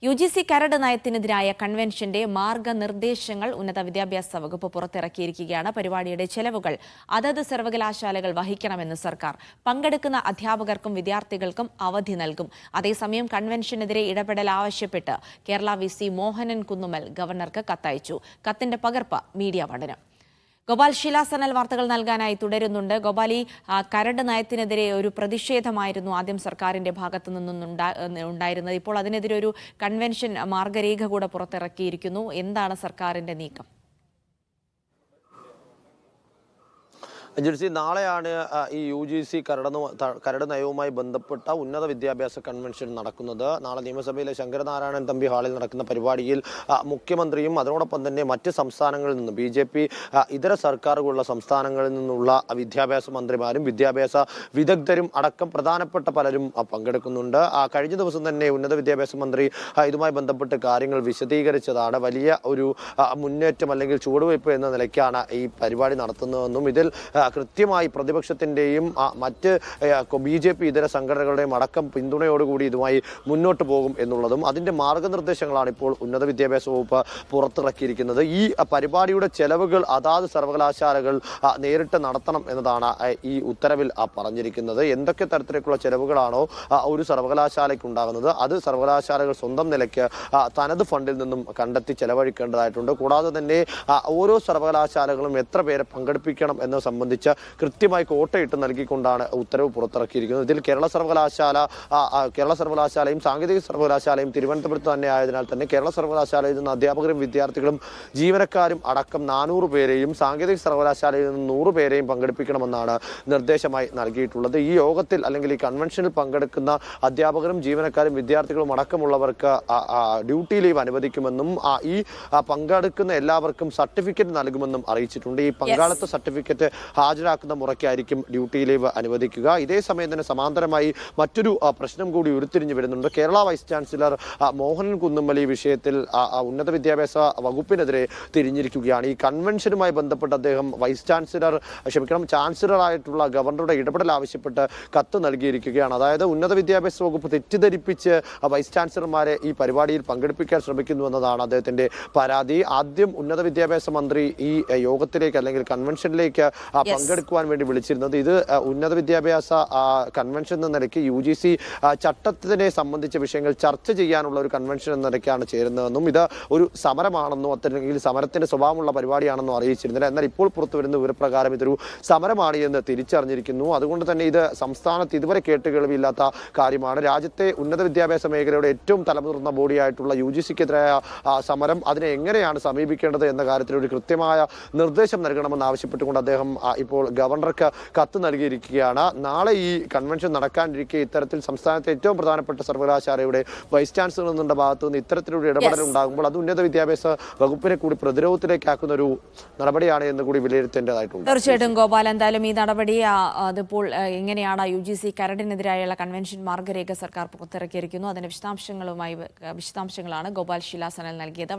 UGC കരട് നയത്തിനെതിരായ കൺവെൻഷന്റെ മാർഗനിർദ്ദേശങ്ങൾ ഉന്നത വിദ്യാഭ്യാസ വകുപ്പ് പുറത്തിറക്കിയിരിക്കുകയാണ്. പരിപാടിയുടെ ചെലവുകൾ അതത് സർവകലാശാലകൾ വഹിക്കണമെന്ന് സർക്കാർ. പങ്കെടുക്കുന്ന അധ്യാപകർക്കും വിദ്യാർത്ഥികൾക്കും അവധി നൽകും. അതേസമയം കൺവെൻഷനെതിരെ ഇടപെടൽ ആവശ്യപ്പെട്ട് കേരള VC മോഹനൻ കുന്നുമ്മൽ ഗവർണർക്ക് കത്തയച്ചു. കത്തിന്റെ പകർപ്പ് മീഡിയ വണ്ണിന്. ഗോപാൽ ശിലാസനൽ വാർത്തകൾ നൽകാനായി തുടരുന്നുണ്ട്. ഗോപാലി, കരട് നയത്തിനെതിരെ ഒരു പ്രതിഷേധമായിരുന്നു ആദ്യം സർക്കാരിന്റെ ഭാഗത്തു നിന്നുണ്ടായിരുന്നത്. ഇപ്പോൾ അതിനെതിരെ ഒരു കൺവെൻഷൻ മാർഗരേഖ കൂടെ പുറത്തിറക്കിയിരിക്കുന്നു. എന്താണ് സർക്കാരിന്റെ നീക്കം? ജെർസി, നാളെയാണ് ഈ UGC കരട് നയവുമായി ബന്ധപ്പെട്ട ഉന്നത വിദ്യാഭ്യാസ കൺവെൻഷൻ നടക്കുന്നത്. നാളെ നിയമസഭയിലെ ശങ്കരനാരായണൻ തമ്പി ഹാളിൽ നടക്കുന്ന പരിപാടിയിൽ മുഖ്യമന്ത്രിയും അതോടൊപ്പം തന്നെ മറ്റ് സംസ്ഥാനങ്ങളിൽ നിന്ന് BJP ഇതര സർക്കാരുകളുള്ള സംസ്ഥാനങ്ങളിൽ നിന്നുള്ള വിദ്യാഭ്യാസ മന്ത്രിമാരും വിദ്യാഭ്യാസ വിദഗ്ധരും അടക്കം പ്രധാനപ്പെട്ട പലരും പങ്കെടുക്കുന്നുണ്ട്. കഴിഞ്ഞ ദിവസം തന്നെ ഉന്നത വിദ്യാഭ്യാസ മന്ത്രി ഇതുമായി ബന്ധപ്പെട്ട് കാര്യങ്ങൾ വിശദീകരിച്ചതാണ്. വലിയ ഒരു മുന്നേറ്റം അല്ലെങ്കിൽ ചുവടുവയ്പ് എന്ന നിലയ്ക്കാണ് ഈ പരിപാടി നടത്തുന്നതെന്നും ഇതിൽ കൃത്യമായി പ്രതിപക്ഷത്തിന്റെയും മറ്റ് BJP ഇതര സംഘടനകളുടെയും അടക്കം പിന്തുണയോടുകൂടി ഇതുമായി മുന്നോട്ട് പോകും എന്നുള്ളതും അതിന്റെ മാർഗനിർദ്ദേശങ്ങളാണ് ഇപ്പോൾ ഉന്നത വിദ്യാഭ്യാസ വകുപ്പ് പുറത്തിറക്കിയിരിക്കുന്നത്. ഈ പരിപാടിയുടെ ചെലവുകൾ അതാത് സർവകലാശാലകൾ നേരിട്ട് നടത്തണം എന്നതാണ് ഈ ഉത്തരവിൽ പറഞ്ഞിരിക്കുന്നത്. എന്തൊക്കെ തരത്തിലേക്കുള്ള ചെലവുകളാണോ ഒരു സർവകലാശാലയ്ക്ക് ഉണ്ടാകുന്നത് അത് സർവകലാശാലകൾ സ്വന്തം നിലയ്ക്ക് തനത് ഫണ്ടിൽ നിന്നും കണ്ടെത്തി ചെലവഴിക്കേണ്ടതായിട്ടുണ്ട്. കൂടാതെ തന്നെ ഓരോ സർവകലാശാലകളും എത്ര പേരെ പങ്കെടുപ്പിക്കണം എന്നത് സംബന്ധിച്ച് കൃത്യമായി കോട്ടയിട്ട് നൽകിക്കൊണ്ടാണ് ഉത്തരവ് പുറത്തിറക്കിയിരിക്കുന്നത്. ഇതിൽ കേരള സർവകലാശാലയും സാങ്കേതിക സർവകലാശാലയും തിരുവനന്തപുരത്ത് തന്നെ ആയതിനാൽ തന്നെ കേരള സർവകലാശാലയിൽ നിന്ന് അധ്യാപകരും വിദ്യാർത്ഥികളും ജീവനക്കാരും അടക്കം 400 പേരെയും സാങ്കേതിക സർവകലാശാലയിൽ നിന്ന് 100 പേരെയും പങ്കെടുപ്പിക്കണമെന്നാണ് നിർദ്ദേശമായി നൽകിയിട്ടുള്ളത്. ഈ യോഗത്തിൽ അല്ലെങ്കിൽ ഈ കൺവെൻഷനിൽ പങ്കെടുക്കുന്ന അധ്യാപകരും ജീവനക്കാരും വിദ്യാർത്ഥികളും അടക്കമുള്ളവർക്ക് ഡ്യൂട്ടി ലീവ് അനുവദിക്കുമെന്നും ഈ പങ്കെടുക്കുന്ന എല്ലാവർക്കും സർട്ടിഫിക്കറ്റ് നൽകുമെന്നും അറിയിച്ചിട്ടുണ്ട്. ഈ പങ്കാളിത്ത സർട്ടിഫിക്കറ്റ് ഹാജരാക്കുന്ന മുറയ്ക്കായിരിക്കും ഡ്യൂട്ടി ലീവ് അനുവദിക്കുക. ഇതേ സമയം തന്നെ സമാന്തരമായി മറ്റൊരു പ്രശ്നം കൂടി ഉരുത്തിരിഞ്ഞു വരുന്നുണ്ട്. കേരള വൈസ് ചാൻസലർ മോഹനൻ കുന്നുമ്മൽ ഈ വിഷയത്തിൽ ഉന്നത വിദ്യാഭ്യാസ വകുപ്പിനെതിരെ തിരിഞ്ഞിരിക്കുകയാണ്. ഈ കൺവെൻഷനുമായി ബന്ധപ്പെട്ട് അദ്ദേഹം ചാൻസലറായിട്ടുള്ള ഗവർണറുടെ ഇടപെടൽ ആവശ്യപ്പെട്ട് കത്ത് നൽകിയിരിക്കുകയാണ്. അതായത് ഉന്നത വിദ്യാഭ്യാസ വകുപ്പ് തെറ്റിദ്ധരിപ്പിച്ച് വൈസ് ചാൻസലർമാരെ ഈ പരിപാടിയിൽ പങ്കെടുപ്പിക്കാൻ ശ്രമിക്കുന്നു എന്നതാണ് അദ്ദേഹത്തിന്റെ പരാതി. ആദ്യം ഉന്നത വിദ്യാഭ്യാസ മന്ത്രി ഈ യോഗത്തിലേക്ക് അല്ലെങ്കിൽ കൺവെൻഷനിലേക്ക് പങ്കെടുക്കുവാൻ വേണ്ടി വിളിച്ചിരുന്നത്. ഇത് ഉന്നത വിദ്യാഭ്യാസ കൺവെൻഷൻ എന്ന നിലയ്ക്ക് UGC ചട്ടത്തിനെ സംബന്ധിച്ച വിഷയങ്ങൾ ചർച്ച ചെയ്യാനുള്ള ഒരു കൺവെൻഷൻ എന്ന നിലയ്ക്കാണ് ചേരുന്നതെന്നും ഇത് ഒരു സമരമാണെന്നോ അല്ലെങ്കിൽ സമരത്തിന്റെ സ്വഭാവമുള്ള പരിപാടിയാണെന്നോ അറിയിച്ചിരുന്നില്ല. എന്നാൽ ഇപ്പോൾ പുറത്തുവരുന്ന വിവരപ്രകാരം ഇതൊരു സമരമാണ് എന്ന് തിരിച്ചറിഞ്ഞിരിക്കുന്നു. അതുകൊണ്ട് തന്നെ ഇത് സംസ്ഥാനത്ത് ഇതുവരെ കേട്ടുകേൾവിയില്ലാത്ത കാര്യമാണ്. രാജ്യത്തെ ഉന്നത വിദ്യാഭ്യാസ മേഖലയുടെ ഏറ്റവും തലമുതിർന്ന ബോഡിയായിട്ടുള്ള UGCക്കെതിരായ സമരം അതിനെ എങ്ങനെയാണ് സമീപിക്കേണ്ടത് എന്ന കാര്യത്തിൽ ഒരു കൃത്യമായ നിർദ്ദേശം നൽകണമെന്ന് ആവശ്യപ്പെട്ടുകൊണ്ട് അദ്ദേഹം ഇപ്പോൾ ഗവർണർക്ക് കത്ത് നൽകിയിരിക്കുകയാണ്. നാളെ ഈ കൺവെൻഷൻ നടക്കാനിരിക്കെ ഇത്തരത്തിൽ സംസ്ഥാനത്തെ ഏറ്റവും പ്രധാനപ്പെട്ട സർവകലാശാലയുടെ വൈസ് ചാൻസലറിന്റെ ഭാഗത്തു നിന്ന് ഇത്തരത്തിലൊരു ഇടപെടൽ ഉണ്ടാകുമ്പോൾ അത് ഉന്നത വിദ്യാഭ്യാസ വകുപ്പിനെ കൂടി പ്രതിരോധത്തിലേക്കാക്കുന്ന ഒരു നടപടിയാണ് എന്ന് കൂടി വിലയിരുത്തേണ്ടതായിട്ടുണ്ട്. തീർച്ചയായിട്ടും ഗോപാൽ, എന്തായാലും ഈ നടപടി അതിപ്പോൾ എങ്ങനെയാണ് UGC കരടിനെതിരായുള്ള കൺവെൻഷൻ മാർഗരേഖ സർക്കാർ പുറത്തിറക്കിയിരിക്കുന്നു. അതിന്റെ വിശദാംശങ്ങളാണ് ഗോപാൽ ശിലാസനൽ നൽകിയത്.